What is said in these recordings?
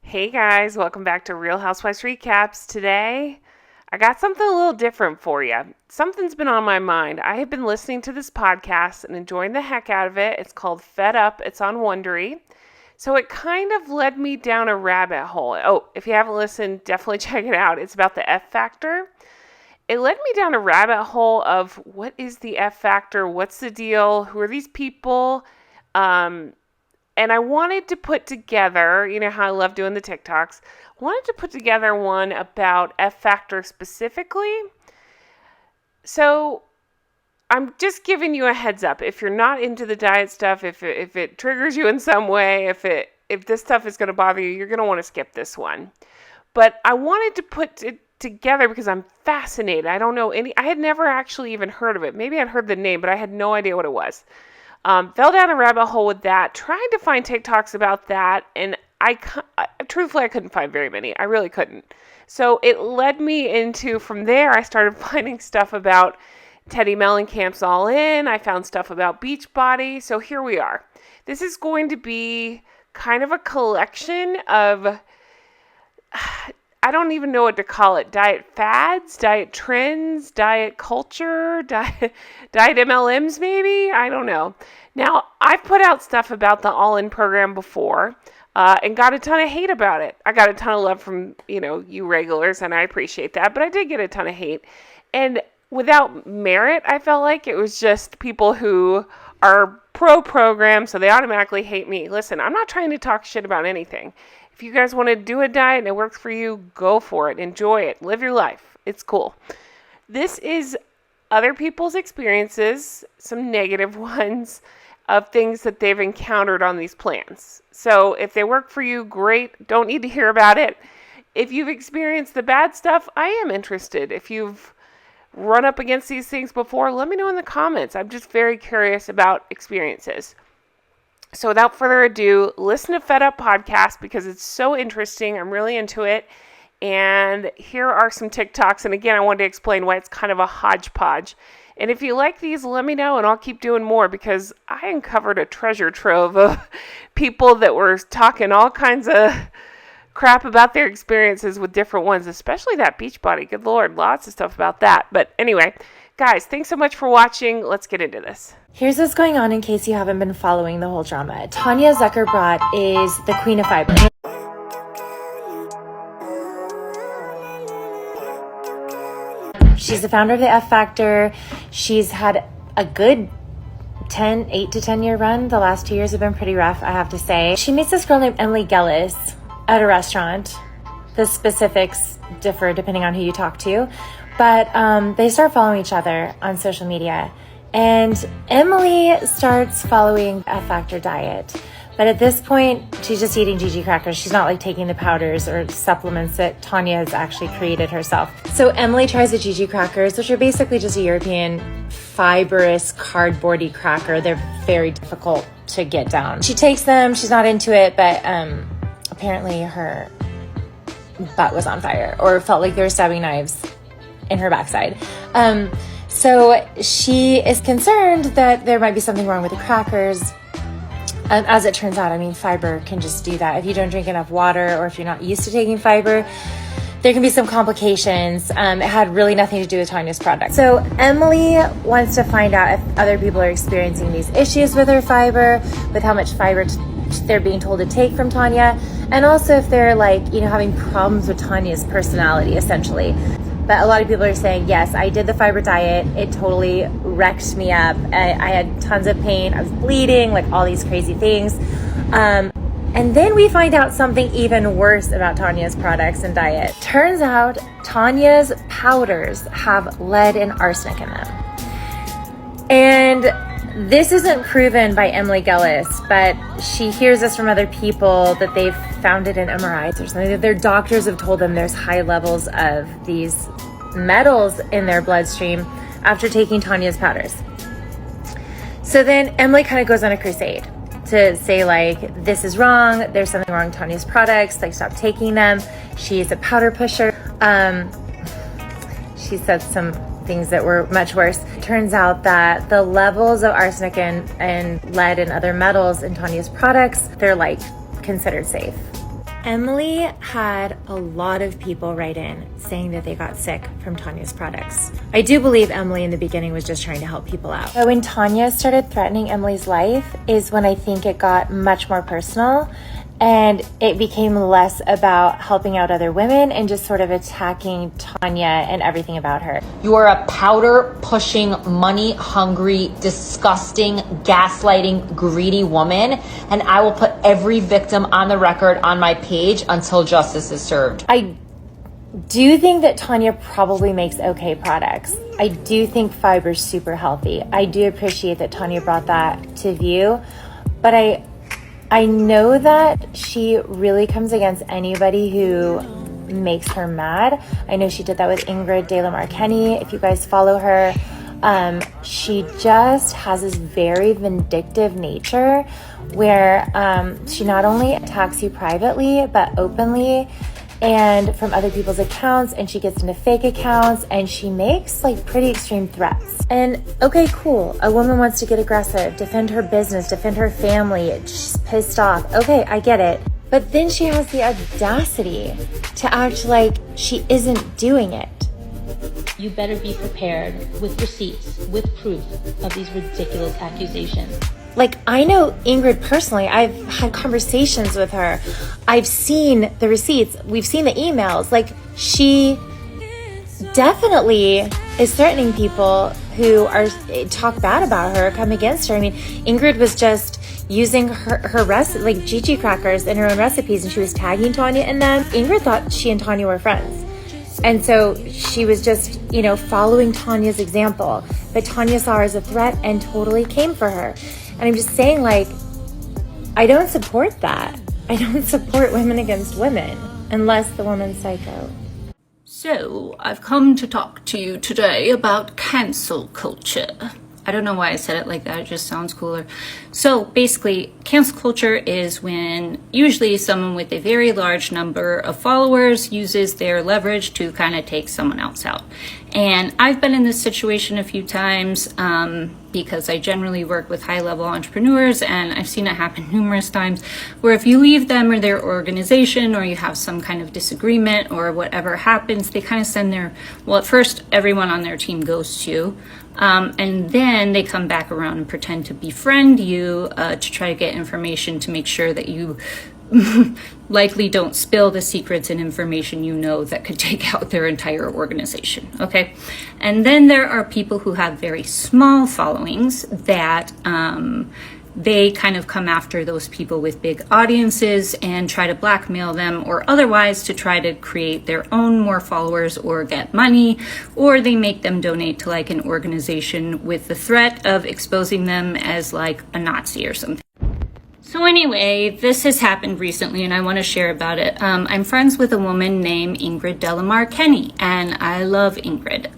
Hey guys, welcome back to Real Housewives Recaps. Today, I got something a little different for you. Something's been on my mind. I have been listening to this podcast and enjoying the heck out of it. It's called Fed Up. It's on Wondery. So it kind of led me down a rabbit hole. Oh, if you haven't listened, definitely check it out. It's about the F factor. It led me down a rabbit hole of what is the F factor? What's the deal? Who are these people? And I wanted to put together, you know how I love doing the TikToks, I wanted to put together one about F Factor specifically. So I'm just giving you a heads up. If you're not into the diet stuff, if it triggers you in some way, if this stuff is going to bother you, you're going to want to skip this one. But I wanted to put it together because I'm fascinated. I had never actually even heard of it. Maybe I'd heard the name, but I had no idea what it was. Fell down a rabbit hole with that, trying to find TikToks about that, and truthfully, I couldn't find very many. I really couldn't. So it led me into, from there, I started finding stuff about Teddi Mellencamp's All In. I found stuff about Beachbody. So here we are. This is going to be kind of a collection of, I don't even know what to call it, diet fads, diet trends, diet culture, diet MLMs maybe? I don't know. Now, I've put out stuff about the All-In program before and got a ton of hate about it. I got a ton of love from, you regulars, and I appreciate that, but I did get a ton of hate. And without merit, I felt like it was just people who are pro-program, so they automatically hate me. Listen, I'm not trying to talk shit about anything. If you guys want to do a diet and it works for you, go for it. Enjoy it. Live your life. It's cool. This is other people's experiences, some negative ones, of things that they've encountered on these plans. So if they work for you, great. Don't need to hear about it. If you've experienced the bad stuff, I am interested. If you've run up against these things before, let me know in the comments. I'm just very curious about experiences. So without further ado, listen to Fed Up Podcast because it's so interesting. I'm really into it. And here are some TikToks. And again, I wanted to explain why it's kind of a hodgepodge. And if you like these, let me know and I'll keep doing more because I uncovered a treasure trove of people that were talking all kinds of crap about their experiences with different ones, especially that Beachbody. Good Lord, lots of stuff about that. But anyway, guys, thanks so much for watching. Let's get into this. Here's what's going on in case you haven't been following the whole drama. Tanya Zuckerbrot is the queen of fiber. She's the founder of the F Factor. She's had a good 8 to 10 year run. The last 2 years have been pretty rough, I have to say. She meets this girl named Emily Gellis at a restaurant. The specifics differ depending on who you talk to. But they start following each other on social media. And Emily starts following a F Factor diet. But at this point, she's just eating GG crackers. She's not like taking the powders or supplements that Tanya has actually created herself. So Emily tries the GG crackers, which are basically just a European fibrous cardboardy cracker. They're very difficult to get down. She takes them. She's not into it, but apparently her butt was on fire or felt like there were stabbing knives in her backside. So she is concerned that there might be something wrong with the crackers. As it turns out, fiber can just do that. If you don't drink enough water or if you're not used to taking fiber, there can be some complications. It had really nothing to do with Tanya's product. So Emily wants to find out if other people are experiencing these issues with her fiber, with how much fiber they're being told to take from Tanya, and also if they're having problems with Tanya's personality, essentially. But a lot of people are saying, yes, I did the fiber diet. It totally wrecked me up. I had tons of pain. I was bleeding, all these crazy things. And then we find out something even worse about Tanya's products and diet. Turns out Tanya's powders have lead and arsenic in them. And this isn't proven by Emily Gellis, but she hears this from other people that they've found it in MRIs or something, that their doctors have told them there's high levels of these metals in their bloodstream after taking Tanya's powders. So then Emily kind of goes on a crusade to say this is wrong, there's something wrong with Tanya's products, stop taking them. She is a powder pusher. She said some things that were much worse. It turns out that the levels of arsenic and lead and other metals in Tanya's products, they're considered safe. Emily had a lot of people write in saying that they got sick from Tanya's products. I do believe Emily in the beginning was just trying to help people out. But when Tanya started threatening Emily's life is when I think it got much more personal, and it became less about helping out other women and just sort of attacking Tanya and everything about her. You are a powder-pushing, money-hungry, disgusting, gaslighting, greedy woman, and I will put every victim on the record on my page until justice is served. I do think that Tanya probably makes okay products. I do think fiber's super healthy. I do appreciate that Tanya brought that to view, but I know that she really comes against anybody who makes her mad. I know she did that with Ingrid de la Marqueni. If you guys follow her, she just has this very vindictive nature where she not only attacks you privately, but openly and from other people's accounts, and she gets into fake accounts, and she makes like pretty extreme threats. And okay, cool, a woman wants to get aggressive, defend her business, defend her family, she's pissed off. Okay, I get it. But then she has the audacity to act like she isn't doing it. You better be prepared with receipts, with proof of these ridiculous accusations. Like, I know Ingrid personally. I've had conversations with her. I've seen the receipts. We've seen the emails. Like, she definitely is threatening people who are talk bad about her, come against her. I mean, Ingrid was just using her like Gigi crackers in her own recipes, and she was tagging Tanya in them. Ingrid thought she and Tanya were friends. And so she was just, following Tanya's example. But Tanya saw her as a threat and totally came for her. And I'm just saying, like, I don't support that. I don't support women against women unless the woman's psycho. So, I've come to talk to you today about cancel culture. I don't know why I said it like that, it just sounds cooler. So basically, cancel culture is when usually someone with a very large number of followers uses their leverage to kind of take someone else out. And I've been in this situation a few times because I generally work with high-level entrepreneurs, and I've seen it happen numerous times where if you leave them or their organization, or you have some kind of disagreement or whatever happens, they kind of send at first everyone on their team goes to, and then they come back around and pretend to befriend you to try to get information to make sure that you likely don't spill the secrets and information that could take out their entire organization, okay? And then there are people who have very small followings that they kind of come after those people with big audiences and try to blackmail them, or otherwise to try to create their own more followers or get money, or they make them donate to like an organization with the threat of exposing them as like a Nazi or something. So anyway, this has happened recently and I want to share about it. I'm friends with a woman named Ingrid de la Marqueni, and I love Ingrid.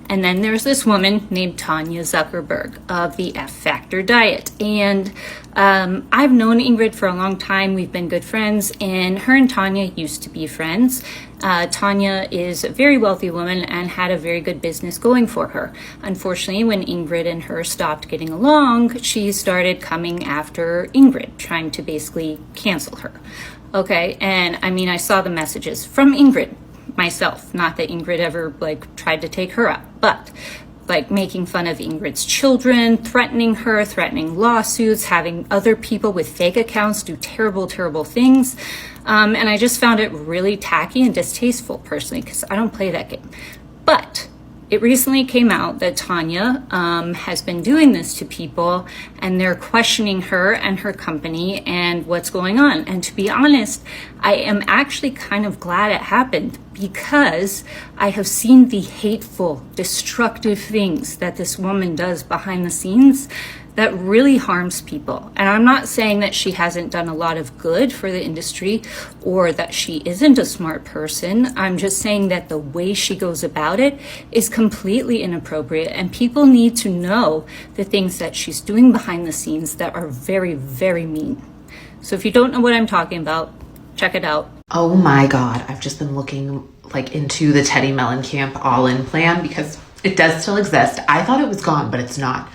And then there's this woman named Tanya Zuckerbrot of the F Factor diet. And I've known Ingrid for a long time. We've been good friends, and her and Tanya used to be friends. Tanya is a very wealthy woman and had a very good business going for her. Unfortunately, when Ingrid and her stopped getting along, she started coming after Ingrid, trying to basically cancel her. Okay, and I mean, I saw the messages from Ingrid myself, not that Ingrid ever like tried to take her up, but like making fun of Ingrid's children, threatening her, threatening lawsuits, having other people with fake accounts do terrible, terrible things. And I just found it really tacky and distasteful personally, because I don't play that game. But it recently came out that Tanya has been doing this to people, and they're questioning her and her company and what's going on. And to be honest, I am actually kind of glad it happened, because I have seen the hateful, destructive things that this woman does behind the scenes that really harms people. And I'm not saying that she hasn't done a lot of good for the industry or that she isn't a smart person. I'm just saying that the way she goes about it is completely inappropriate, and people need to know the things that she's doing behind the scenes that are very, very mean. So if you don't know what I'm talking about, check it out. Oh my God, I've just been looking like into the Teddi Mellencamp all-in plan, because it does still exist. I thought it was gone, but it's not.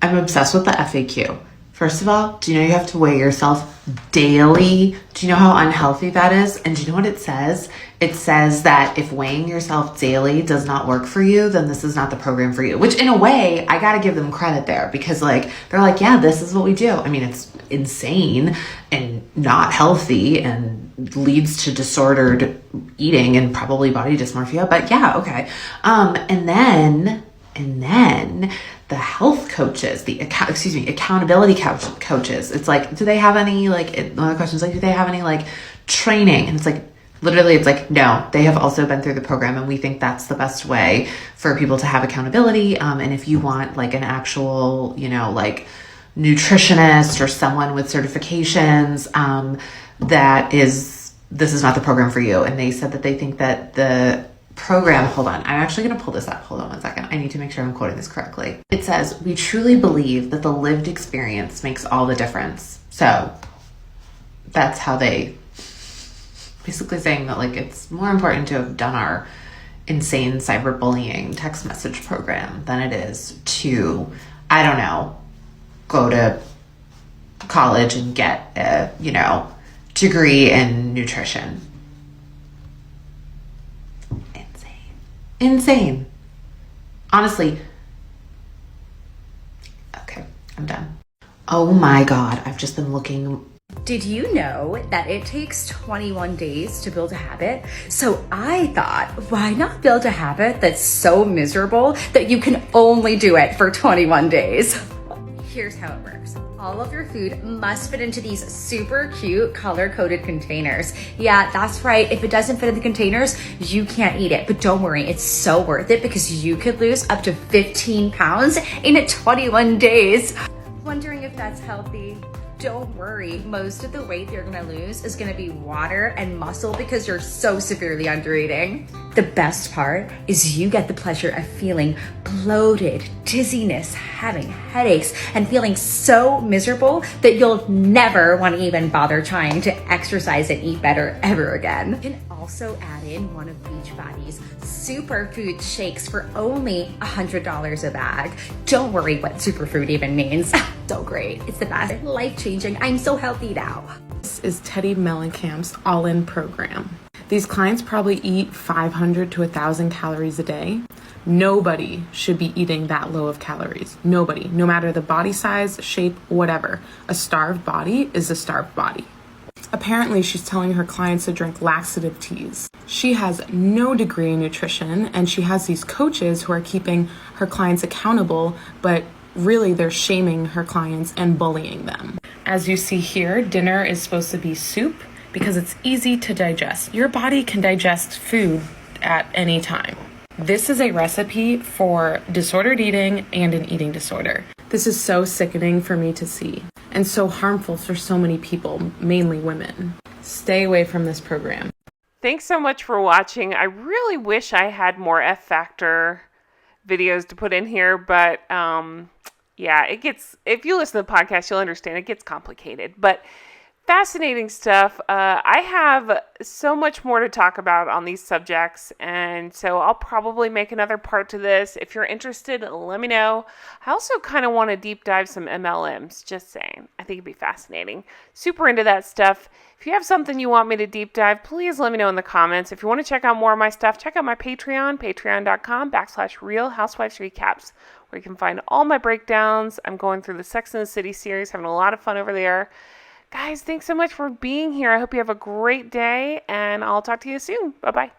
I'm obsessed with the FAQ. First of all, do you know you have to weigh yourself daily? Do you know how unhealthy that is? And do you know what it says? It says that if weighing yourself daily does not work for you, then this is not the program for you. Which in a way, I got to give them credit there because like, they're like, yeah, this is what we do. I mean, it's insane and not healthy and leads to disordered eating and probably body dysmorphia, but yeah, okay. And then the health coaches, accountability coaches. It's like, do they have any, like, one of the questions, like, do they have any, like, training? And it's like, literally, it's like, no, they have also been through the program. And we think that's the best way for people to have accountability. And if you want, like, an actual, you know, like, nutritionist or someone with certifications, this is not the program for you. And they said that they think that the program, hold on, I'm actually going to pull this up. Hold on one second. I need to make sure I'm quoting this correctly. It says, we truly believe that the lived experience makes all the difference. So that's how they basically saying that like it's more important to have done our insane cyberbullying text message program than it is to, I don't know, go to college and get a, you know, degree in nutrition. Insane. Honestly. Okay, I'm done. Oh my God, I've just been looking. Did you know that it takes 21 days to build a habit? So I thought, why not build a habit that's so miserable that you can only do it for 21 days? Here's how it works. All of your food must fit into these super cute color-coded containers. Yeah, that's right. If it doesn't fit in the containers, you can't eat it. But don't worry, it's so worth it because you could lose up to 15 pounds in 21 days. Wondering if that's healthy? Don't worry, most of the weight you're gonna lose is gonna be water and muscle because you're so severely under eating. The best part is you get the pleasure of feeling bloated, dizziness, having headaches, and feeling so miserable that you'll never want to even bother trying to exercise and eat better ever again. You can also add in one of Beachbody's superfood shakes for only $100 a bag. Don't worry what superfood even means. So great. It's the best. Life-changing. I'm so healthy now. This is Teddi Mellencamp's all-in program. These clients probably eat 500 to 1,000 calories a day. Nobody should be eating that low of calories. Nobody, no matter the body size, shape, whatever. A starved body is a starved body. Apparently, she's telling her clients to drink laxative teas. She has no degree in nutrition, and she has these coaches who are keeping her clients accountable, but really they're shaming her clients and bullying them. As you see here, dinner is supposed to be soup because it's easy to digest. Your body can digest food at any time. This is a recipe for disordered eating and an eating disorder. This is so sickening for me to see and so harmful for so many people, mainly women. Stay away from this program. Thanks so much for watching. I really wish I had more F Factor videos to put in here, but yeah, it gets, if you listen to the podcast, you'll understand it gets complicated, but fascinating stuff. I have so much more to talk about on these subjects, and so I'll probably make another part to this. If you're interested, let me know. I also kind of want to deep dive some MLMs, just saying. I think it'd be fascinating. Super into that stuff. If you have something you want me to deep dive, please let me know in the comments. If you want to check out more of my stuff, check out my Patreon, patreon.com/Real Housewives Recaps, where you can find all my breakdowns. I'm going through the Sex and the City series, having a lot of fun over there. Guys, thanks so much for being here. I hope you have a great day, and I'll talk to you soon. Bye-bye.